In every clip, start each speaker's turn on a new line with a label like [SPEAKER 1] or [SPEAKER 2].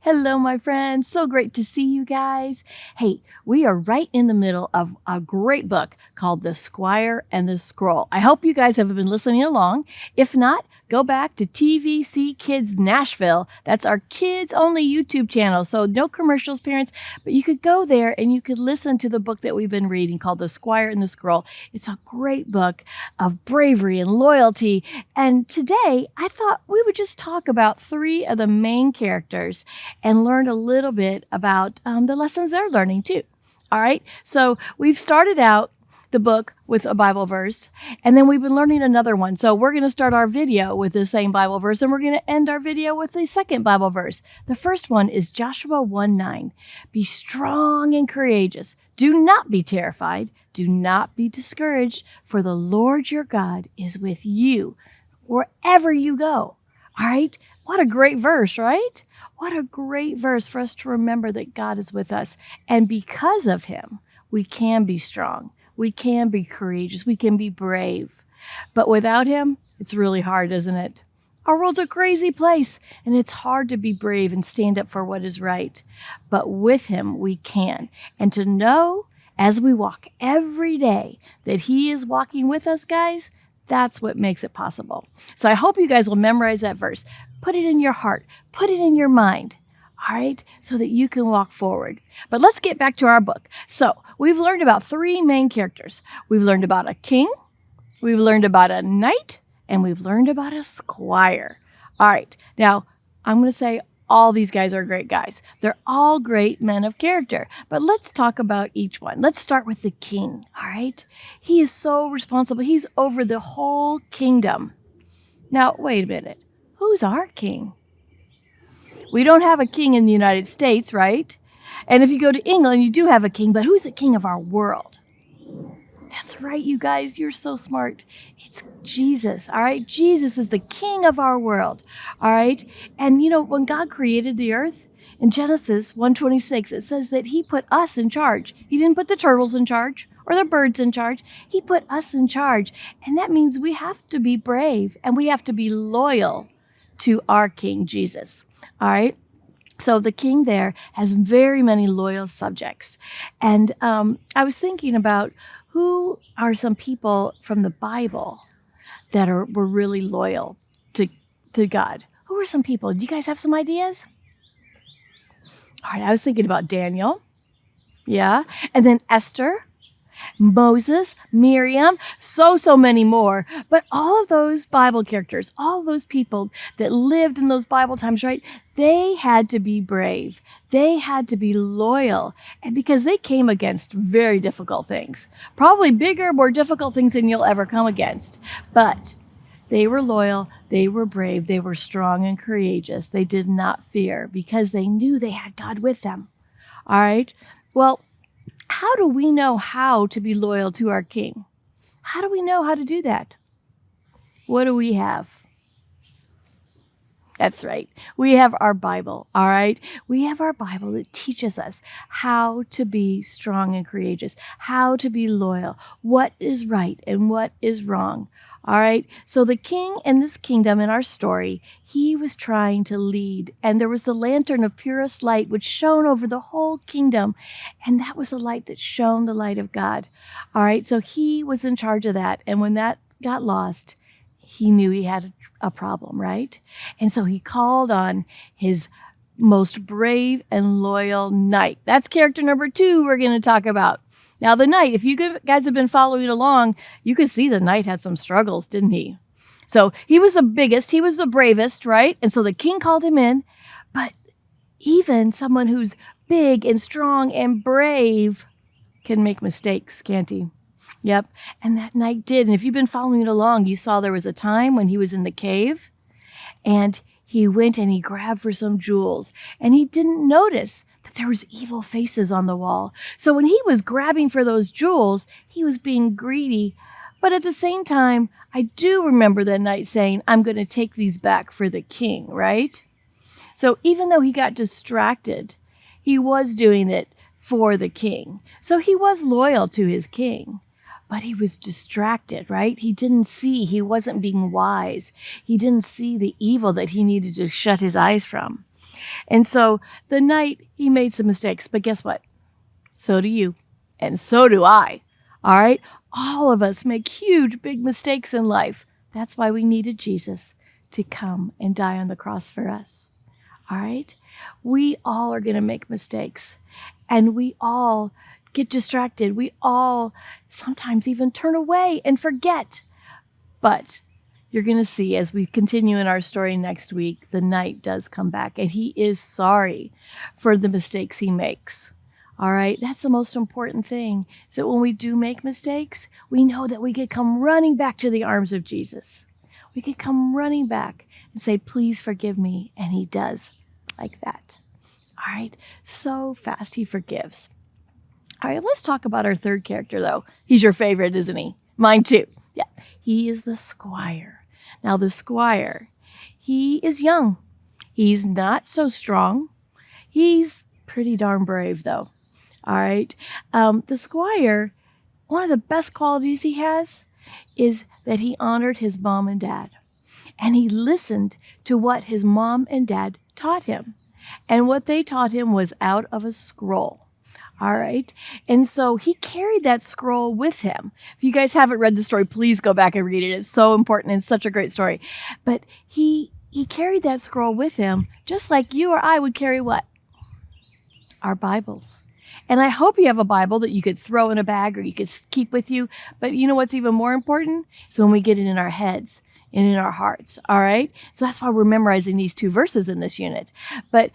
[SPEAKER 1] Hello, my friends. So great to see you guys. Hey, we are right in the middle of a great book called The Squire and the Scroll. I hope you guys have been listening along. If not, go back to TVC Kids Nashville. That's our kids-only YouTube channel, so no commercials, parents. But you could go there and you could listen to the book that we've been reading called The Squire and the Scroll. It's a great book of bravery and loyalty. And today, I thought we would just talk about three of the main characters and learn a little bit about the lessons they're learning too. All right, so we've started out the book with a Bible verse, and then we've been learning another one. So we're going to start our video with the same Bible verse, and we're going to end our video with the second Bible verse. The first one is Joshua 1:9. Be strong and courageous. Do not be terrified. Do not be discouraged, for the Lord your God is with you wherever you go. All right, what a great verse, right? What a great verse for us to remember that God is with us. And because of him, we can be strong. We can be courageous. We can be brave. But without him, it's really hard, isn't it? Our world's a crazy place, and it's hard to be brave and stand up for what is right. But with him, we can. And to know as we walk every day that he is walking with us, guys, that's what makes it possible. So I hope you guys will memorize that verse. Put it in your heart. Put it in your mind. All right, so that you can walk forward. But let's get back to our book. So we've learned about three main characters. We've learned about a king, we've learned about a knight, and we've learned about a squire. All right, now I'm going to say all these guys are great guys. They're all great men of character. But let's talk about each one. Let's start with the king, all right? He is so responsible. He's over the whole kingdom. Now, wait a minute. Who's our king? We don't have a king in the United States, right? And if you go to England, you do have a king, but who's the king of our world? That's right, you guys. You're so smart. It's Jesus, all right? Jesus is the king of our world, all right? And, you know, when God created the earth, in Genesis 1:26, it says that he put us in charge. He didn't put the turtles in charge or the birds in charge. He put us in charge. And that means we have to be brave and we have to be loyal to our King Jesus. All right. So the king there has very many loyal subjects. And I was thinking about who are some people from the Bible that were really loyal to God. Who are some people? Do you guys have some ideas? All right. I was thinking about Daniel. Yeah. And then Esther, Moses, Miriam, so many more. But all of those Bible characters, all of those people that lived in those Bible times, right? They had to be brave. They had to be loyal. And because they came against very difficult things, probably bigger, more difficult things than you'll ever come against. But they were loyal. They were brave. They were strong and courageous. They did not fear because they knew they had God with them. All right. Well, how do we know how to be loyal to our king? How do we know how to do that? What do we have? That's right. We have our Bible, all right? We have our Bible that teaches us how to be strong and courageous, how to be loyal, what is right and what is wrong, all right? So the king in this kingdom in our story, he was trying to lead, and there was the lantern of purest light which shone over the whole kingdom, and that was the light that shone the light of God, all right? So he was in charge of that, and when that got lost, he knew he had a problem, right? And so he called on his most brave and loyal knight. That's character number 2 we're going to talk about. Now, the knight, if you guys have been following along, you could see the knight had some struggles, didn't he? So he was the biggest, he was the bravest, right? And so the king called him in. But even someone who's big and strong and brave can make mistakes, can't he? Yep. And that knight did. And if you've been following it along, you saw there was a time when he was in the cave and he went and he grabbed for some jewels and he didn't notice that there was evil faces on the wall. So when he was grabbing for those jewels, he was being greedy. But at the same time, I do remember that knight saying, I'm going to take these back for the king, right? So even though he got distracted, he was doing it for the king. So he was loyal to his king. But he was distracted, right? He didn't see. He wasn't being wise. He didn't see the evil that he needed to shut his eyes from. And so the night he made some mistakes, but guess what? So do you. And so do I. All right. All of us make huge, big mistakes in life. That's why we needed Jesus to come and die on the cross for us. All right. We all are going to make mistakes, and we all get distracted. We all sometimes even turn away and forget. But you're going to see as we continue in our story next week, the knight does come back, and he is sorry for the mistakes he makes. All right, that's the most important thing, is that when we do make mistakes, we know that we could come running back to the arms of Jesus. We could come running back and say, please forgive me. And he does, like that. All right, so fast he forgives. All right, let's talk about our third character, though. He's your favorite, isn't he? Mine too. Yeah, he is the Squire. Now, the Squire, he is young. He's not so strong. He's pretty darn brave, though. All right. The Squire, one of the best qualities he has is that he honored his mom and dad. And he listened to what his mom and dad taught him. And what they taught him was out of a scroll. All right. And so he carried that scroll with him. If you guys haven't read the story, please go back and read it. It's so important and such a great story. But he carried that scroll with him, just like you or I would carry what? Our Bibles. And I hope you have a Bible that you could throw in a bag or you could keep with you. But you know what's even more important? Is when we get it in our heads and in our hearts. All right. So that's why we're memorizing these 2 verses in this unit. But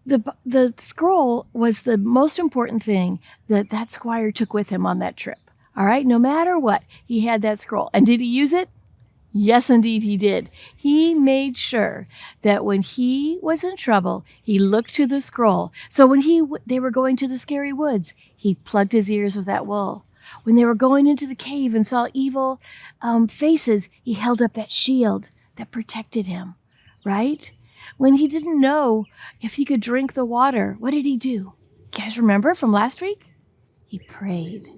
[SPEAKER 1] the scroll was the most important thing that Squire took with him on that trip. All right. No matter what, he had that scroll. And did he use it? Yes, indeed, he did. He made sure that when he was in trouble, he looked to the scroll. So when they were going to the scary woods, he plugged his ears with that wool. When they were going into the cave and saw evil faces, he held up that shield that protected him, right? When he didn't know if he could drink the water, what did he do? You guys remember from last week? He prayed.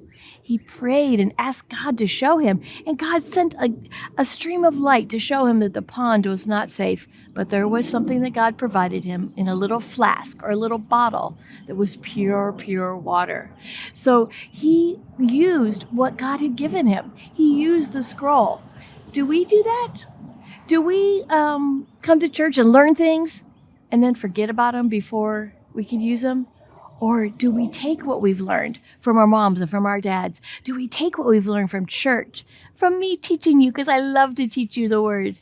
[SPEAKER 1] He prayed and asked God to show him. And God sent a stream of light to show him that the pond was not safe. But there was something that God provided him in a little flask or a little bottle that was pure, pure water. So he used what God had given him. He used the scroll. Do we do that? Do we come to church and learn things and then forget about them before we can use them? Or do we take what we've learned from our moms and from our dads? Do we take what we've learned from church, from me teaching you, because I love to teach you the word?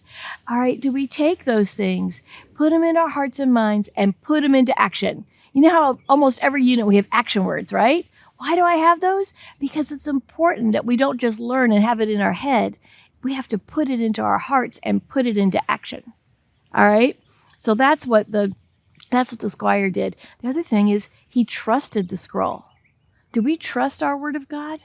[SPEAKER 1] All right, do we take those things, put them in our hearts and minds, and put them into action? You know how almost every unit we have action words, right? Why do I have those? Because it's important that we don't just learn and have it in our head. We have to put it into our hearts and put it into action. All right? So that's what the Squire did. The other thing is he trusted the scroll. Do we trust our word of God?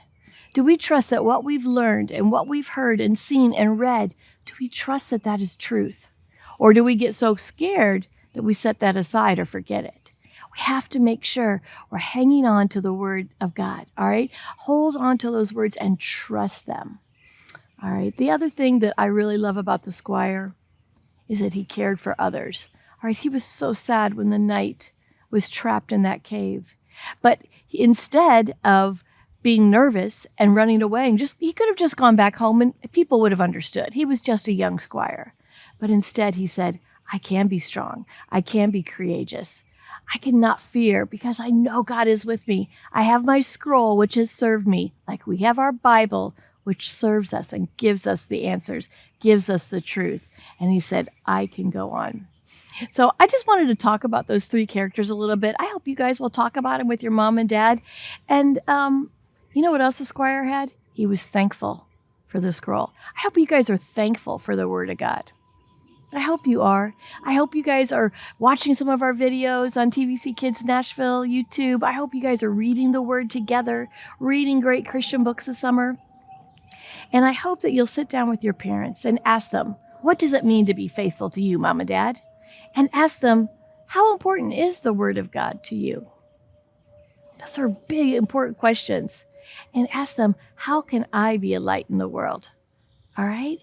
[SPEAKER 1] Do we trust that what we've learned and what we've heard and seen and read, do we trust that that is truth? Or do we get so scared that we set that aside or forget it? We have to make sure we're hanging on to the word of God, all right? Hold on to those words and trust them, all right? The other thing that I really love about the Squire is that he cared for others. All right, he was so sad when the knight was trapped in that cave. But instead of being nervous and running away, he could have just gone back home and people would have understood. He was just a young squire. But instead he said, I can be strong. I can be courageous. I cannot fear because I know God is with me. I have my scroll, which has served me, like we have our Bible, which serves us and gives us the answers, gives us the truth. And he said, I can go on. So I just wanted to talk about those 3 characters a little bit. I hope you guys will talk about them with your mom and dad. And you know what else the Squire had? He was thankful for the scroll. I hope you guys are thankful for the word of God. I hope you are. I hope you guys are watching some of our videos on TVC Kids Nashville, YouTube. I hope you guys are reading the word together, reading great Christian books this summer. And I hope that you'll sit down with your parents and ask them, what does it mean to be faithful to you, Mom and Dad? And ask them, how important is the word of God to you? Those are big, important questions. And ask them, how can I be a light in the world? All right?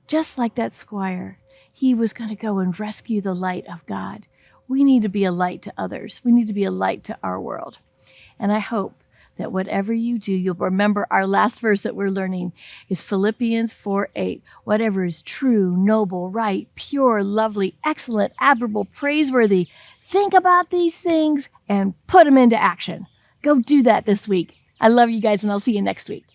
[SPEAKER 1] Just like that Squire, he was going to go and rescue the light of God. We need to be a light to others. We need to be a light to our world. And I hope that whatever you do, you'll remember our last verse that we're learning is Philippians 4:8. Whatever is true, noble, right, pure, lovely, excellent, admirable, praiseworthy, think about these things and put them into action. Go do that this week. I love you guys, and I'll see you next week.